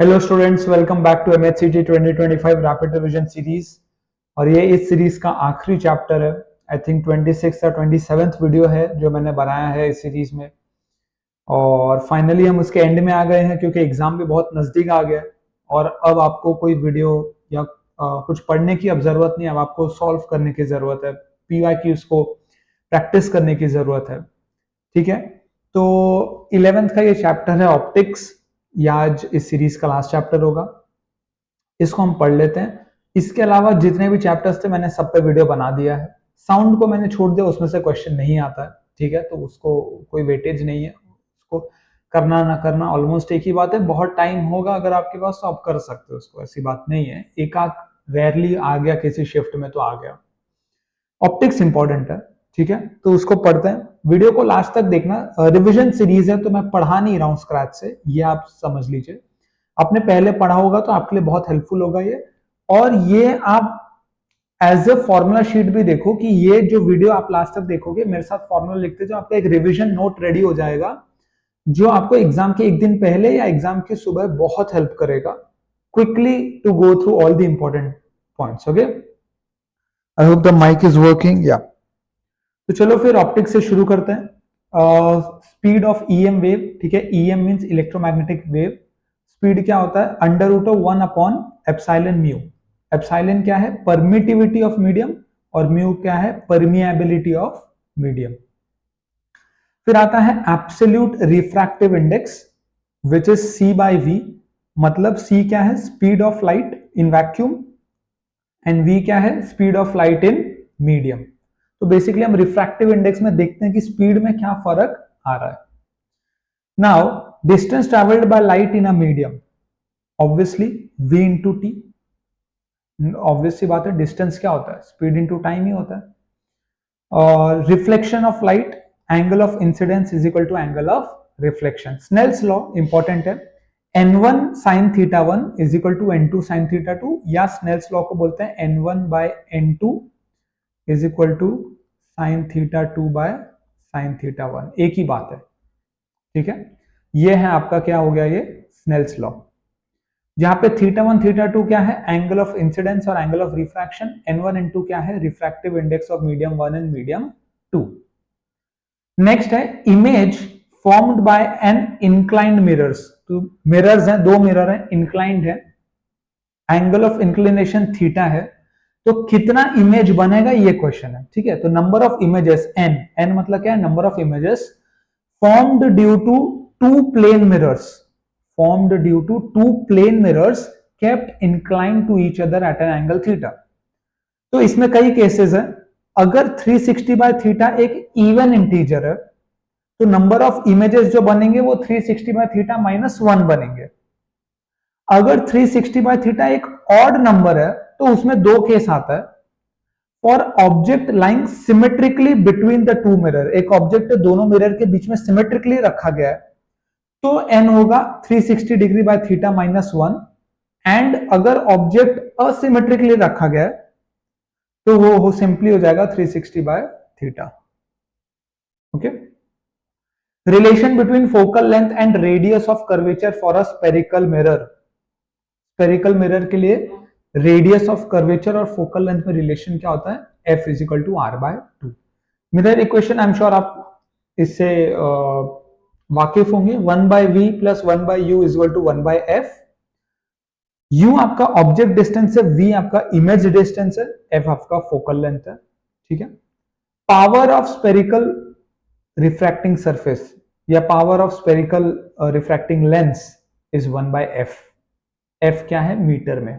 Hello students, welcome back to MHCT 2025 rapid revision series. और ये इस सीरीज का आखिरी चैप्टर है। आई थिंक 26 या 27th वीडियो है जो मैंने बनाया है इस सीरीज में। और फाइनली हम उसके एंड में आ गए हैं क्योंकि एग्जाम भी बहुत नजदीक आ गया है। और अब आपको कोई वीडियो या कुछ पढ़ने की अब जरूरत नहीं है, अब आपको सॉल्व करने की जरूरत है। पीवाईक्यूज को प्रैक्टिस करने की जरूरत है। ठीक है, तो 11th का ये चैप्टर है ऑप्टिक्स। ये आज इस सीरीज का लास्ट चैप्टर होगा, इसको हम पढ़ लेते हैं। इसके अलावा जितने भी चैप्टर्स थे मैंने सब पे वीडियो बना दिया है। साउंड को मैंने छोड़ दिया, उसमें से क्वेश्चन नहीं आता है। ठीक है, तो उसको कोई वेटेज नहीं है, उसको करना ना करना ऑलमोस्ट एक ही बात है। बहुत टाइम होगा अगर आपके पास तो आप कर सकते हो उसको, ऐसी बात नहीं है। एक आध रेयरली आ गया किसी शिफ्ट में तो आ गया। ऑप्टिक्स इंपॉर्टेंट है, ठीक है, तो उसको पढ़ते हैं। वीडियो को लास्ट तक देखना। रिवीजन सीरीज है तो मैं पढ़ा नहीं रहा हूं स्क्रैच से, ये आप समझ लीजिए। आपने पहले पढ़ा होगा तो आपके लिए बहुत हेल्पफुल होगा ये। और ये आप एज ए फॉर्मूला शीट भी देखो कि ये जो वीडियो आप लास्ट तक देखोगे मेरे साथ फॉर्मूला लिखते जो आपका एक रिवीजन नोट रेडी हो जाएगा, जो आपको एग्जाम के एक दिन पहले या एग्जाम की सुबह बहुत हेल्प करेगा quickly to go through all the important points. Okay, I hope the mic is working. या तो चलो फिर ऑप्टिक्स से शुरू करते हैं। स्पीड ऑफ ईएम वेव, ठीक है, EM means electromagnetic wave. Speed क्या होता है? Under root of 1 upon epsilon mu. Epsilon क्या है? परमिटिविटी ऑफ मीडियम, और म्यू क्या है? Permeability of medium. फिर आता है absolute refractive index which is C by V. मतलब सी क्या है? Speed of light in vacuum, and V क्या है? Speed of light in medium. तो बेसिकली हम रिफ्रैक्टिव इंडेक्स में देखते हैं कि स्पीड में क्या फर्क आ रहा है। Now distance travelled by light in a medium, obviously v into T. Obviously बात है, डिस्टेंस क्या होता है? स्पीड इंटू टाइम ही होता है। और reflection of light, angle of incidence is equal to angle of reflection. Snell's law important है। n1 sin theta 1 is equal to n2 sin theta 2, या स्नेल्स लॉ को बोलते हैं n1 by n2 is equal to sine theta 2 by sine theta 1, एक ही बात है। ठीक है, ये है आपका क्या हो गया? ये स्नेल्स लॉ। जहां पे थीटा 1 थीटा 2 क्या है? एंगल ऑफ इंसिडेंस और angle of refraction. n1 n2 क्या है? Refractive index of medium 1 and medium 2। Next है image formed by an inclined mirrors. तो मिरर्स हैं, दो मिरर हैं, इंक्लाइंड है, एंगल ऑफ इंक्लिनेशन थीटा है, तो कितना इमेज बनेगा ये क्वेश्चन है। ठीक है, तो number of images n, n मतलब क्या है? Number of images formed due to two plane mirrors, formed due to two plane mirrors kept inclined to each other at an angle theta. तो इसमें कई केसेस है। अगर 360 बाय थीटा एक even integer है तो नंबर ऑफ इमेजेस जो बनेंगे वो 360 बाय थीटा माइनस 1 बनेंगे। अगर 360 बाय थीटा एक ऑड नंबर है तो उसमें दो केस आता है। For object lying symmetrically between the two mirror, एक ऑब्जेक्ट दोनों मिरर के बीच में सिमेट्रिकली रखा गया है, तो n होगा 360 degree by theta minus 1। And अगर ऑब्जेक्ट असिमेट्रिकली रखा गया है तो वो सिंपली हो जाएगा 360 by theta. Okay, relation between focal length and radius of curvature for a spherical mirror. Spherical mirror के लिए रेडियस ऑफ कर्वेचर और फोकल लेंथ में रिलेशन क्या होता है? F is equal to R by 2। Mirror equation I am sure आप इससे वाकिफ होंगे। 1 bye we plus 1 by u is equal to 1 by f. U आपका ऑब्जेक्ट डिस्टेंस है, वी आपका इमेज डिस्टेंस है, एफ आपका फोकल लेंथ है। ठीक है, power of spherical refracting surface या power of spherical refracting lens is 1 by f. F क्या है? मीटर में।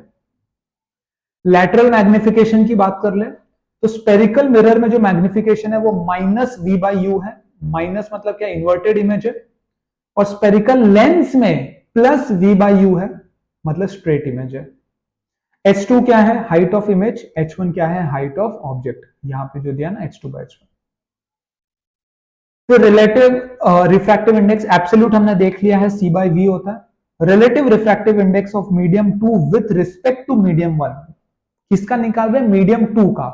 लैटरल मैग्निफिकेशन की बात कर ले तो स्पेरिकल मिरर में जो मैग्निफिकेशन है वो माइनस वी बाई यू है। माइनस मतलब क्या? इन्वर्टेड इमेज है। और स्पेरिकल लेंस में प्लस वी बाई यू है, मतलब स्ट्रेट इमेज है। h2 क्या है? Height of image. h1 क्या है? Height of object. यहां पे जो दिया ना h2 बाय h1। फिर रिलेटिव रिफ्रैक्टिव इंडेक्स एब्सोल्यूट हमने देख लिया है, c बाय v होता है। Relative refractive index of medium 2 with respect to medium 1, किसका निकाल रहे हैं? मीडियम 2 का।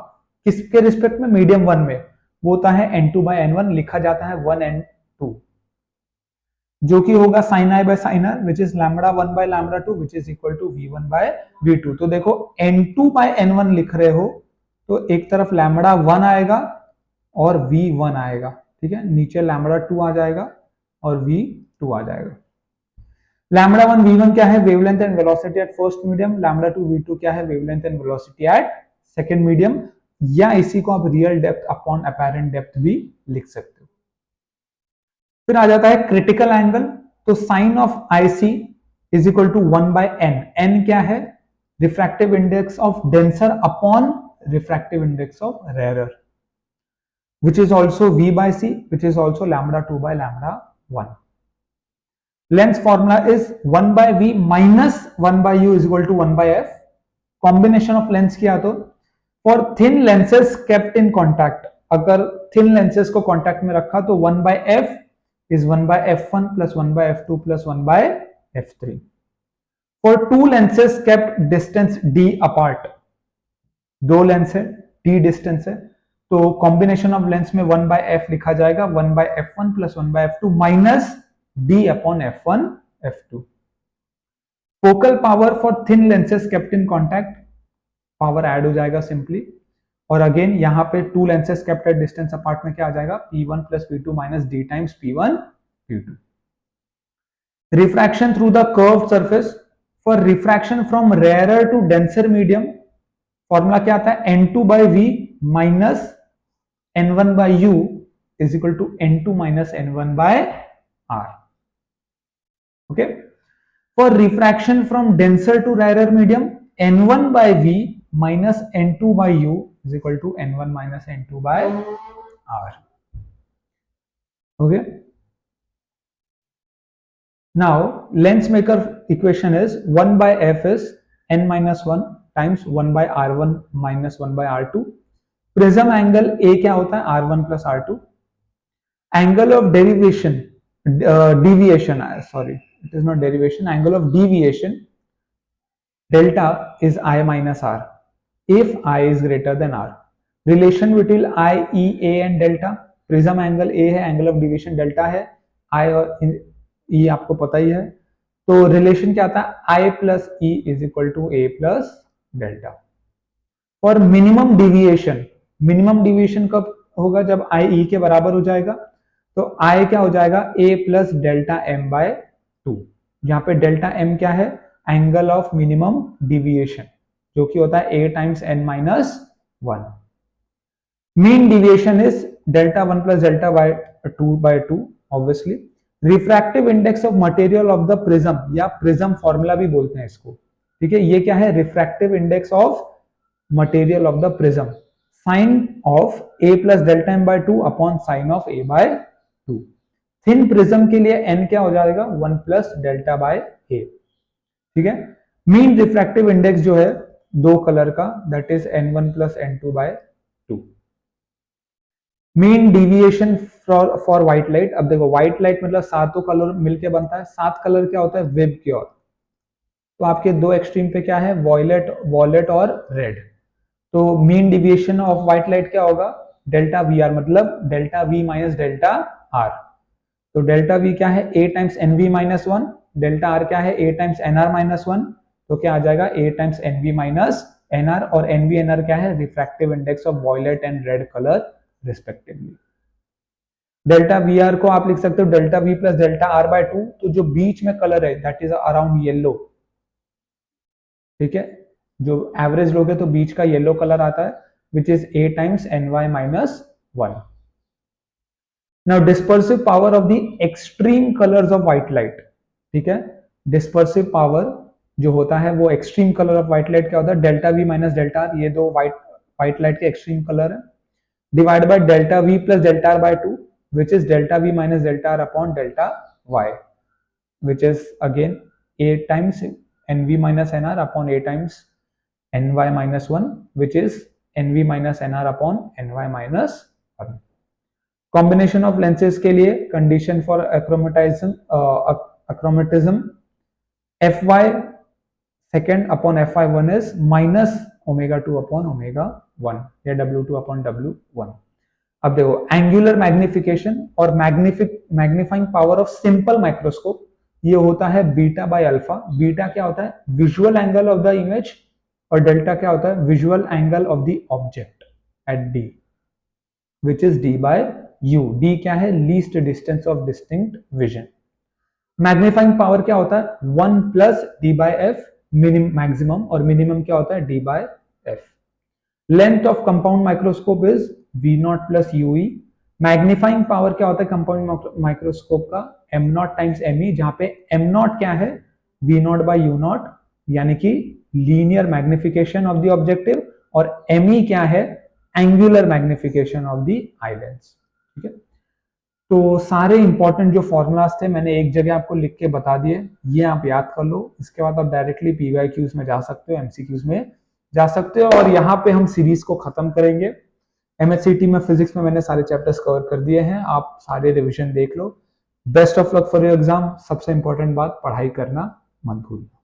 किसके रिस्पेक्ट में? मीडियम 1 में। वो होता है n2 बाय n1, लिखा जाता है 1 n2। जो कि होगा sin i by sin r which is lambda 1 by lambda 2 which is equal to v1 by v2। तो देखो n2 by n1 लिख रहे हो तो एक तरफ lambda 1 आएगा और v1 आएगा, ठीक है, नीचे lambda 2 आ जाएगा और v2 आ जाएगा। लैम्बडा 1 v1 क्या है, wavelength and velocity at first medium, lambda 2 v2 क्या है, wavelength and velocity at second medium, या इसी को आप real depth upon apparent depth भी लिख सकते हो। फिर आ जाता है क्रिटिकल एंगल, तो sine of IC is equal to 1 by n. N क्या है, refractive index of denser upon refractive index of rarer, which is also v by c, which is also lambda 2 by lambda 1। Lens formula is 1 by v minus 1 by u is equal to 1 by f। Combination of lens किया तो for thin lenses kept in contact, अगर thin lenses को contact में रखा तो 1 by f is 1 by f1 plus 1 by f2 plus 1 by f3। For two lenses kept distance d apart, दो lens है d distance है, तो कॉम्बिनेशन ऑफ लेंस में 1 by f लिखा जाएगा 1 by f1 plus 1 by f2 minus d upon f1 f2। Focal power for thin lenses kept in contact, power add हो जाएगा simply, और अगेन यहां पे two lenses kept at distance apart में क्या आ जाएगा, p1 plus p2 minus d times p1 p2। Refraction through the curved surface, for refraction from rarer to denser medium formula क्या आता है, n2 by v minus n1 by u is equal to n2 minus n1 by r। Okay, for refraction from denser to rarer medium, n1 by v minus n2 by u is equal to n1 minus n2 by r। Okay, now lens maker equation is 1 by f is n minus 1 times 1 by r1 minus 1 by r2। Prism angle a क्या होता है, r1 plus r2। Angle of derivation deviation, sorry, it is not derivation, angle of deviation delta is I minus r if I is greater than r। relation between I, E, A and delta, prism angle A है, angle of deviation delta है, I और E आपको पता ही है, तो relation क्या आता है, I plus E is equal to A plus delta। और मिनिमम डिविएशन, मिनिमम डिविएशन कब होगा, जब I E के बराबर हो जाएगा, तो I क्या हो जाएगा, A plus delta m by 2। यहाँ पे डेल्टा एम क्या है, एंगल ऑफ मिनिमम डिविएशन, जो कि होता है A times n minus 1। Mean deviation is delta 1 plus delta by 2 by 2 obviously. Refractive index of material of the prism, या prism formula भी बोलते हैं इसको, ठीक है, ये क्या है, refractive index of material of the prism, sine of A plus delta m by 2 upon sine of A by 2। Thin prism के लिए n क्या हो जाएगा, 1 प्लस डेल्टा बाय ए, ठीक है। मीन रिफ्रैक्टिव इंडेक्स जो है दो कलर का, that is n1 plus n2 by 2। Mean deviation for white light, अब देखो व्हाइट लाइट मतलब सातों कलर मिलके बनता है, सात कलर क्या होता है, वेब की ओर, तो आपके दो एक्सट्रीम पे क्या है, वॉयलेट, वॉलेट और रेड, तो mean deviation of white light क्या होगा, डेल्टा वी आर, मतलब delta v minus delta r. तो डेल्टा वी क्या है, a times n v minus 1, delta r क्या है, a times n r minus 1, तो क्या आ जाएगा, a times n v minus n r, और एन वी एन आर क्या है, refractive index of violet and red colour respectively. Delta v r को आप लिख सकते हो delta v plus delta r by 2, तो जो बीच में कलर है दैट इज अराउंड येलो, ठीक है, जो एवरेज लोगे तो बीच का येलो कलर आता है, which is a times n y minus 1। Now dispersive power of the extreme colours of white light, ठीक है, डिस्पर्सिव पावर जो होता है वो extreme colour of white light क्या होता है, delta v minus delta r, ये दो व्हाइट लाइट के एक्सट्रीम कलर है, divide by delta v plus delta r by 2, which is delta v minus delta r upon delta y, which is again a times nv minus nr upon a times ny minus 1, which is nv minus nr upon ny minus 1। Combination of lenses के लिए condition for achromatism fy second upon fy1 is minus omega 2 upon omega 1 या w2 upon w1। अब देखो, angular magnification और magnifying power of simple microscope ये होता है beta by alpha. Beta क्या होता है? Visual angle of the image, और डेल्टा क्या होता है? Visual angle of the object at D, which is D by u. D क्या है? Least distance of distinct vision. Magnifying power क्या होता है? 1 plus D by f maximum, और मिनिमम क्या होता है? D by f. Length of compound microscope is v not plus u e. Magnifying power क्या होता है कंपाउंड माइक्रोस्कोप का? M naught times M E, जहां पे एम नॉट क्या है? V naught by U naught, यानी कि linear magnification of the objective, और एम ई क्या है? Angular magnification of the eye lens. ठीक है, तो सारे इंपॉर्टेंट जो फॉर्मूलाज थे मैंने एक जगह आपको लिख के बता दिए, ये आप याद कर लो। इसके बाद आप डायरेक्टली पीवाईक्यूज में जा सकते हो, एमसीक्यूज में जा सकते हो, और यहाँ पे हम सीरीज को खत्म करेंगे। एमएचसीटी में फिजिक्स में मैंने सारे चैप्टर्स कवर कर दिए हैं, आप सारे रिवीजन देख लो। Best of luck for your exam. सबसे इंपॉर्टेंट बात, पढ़ाई करना मत भूलना।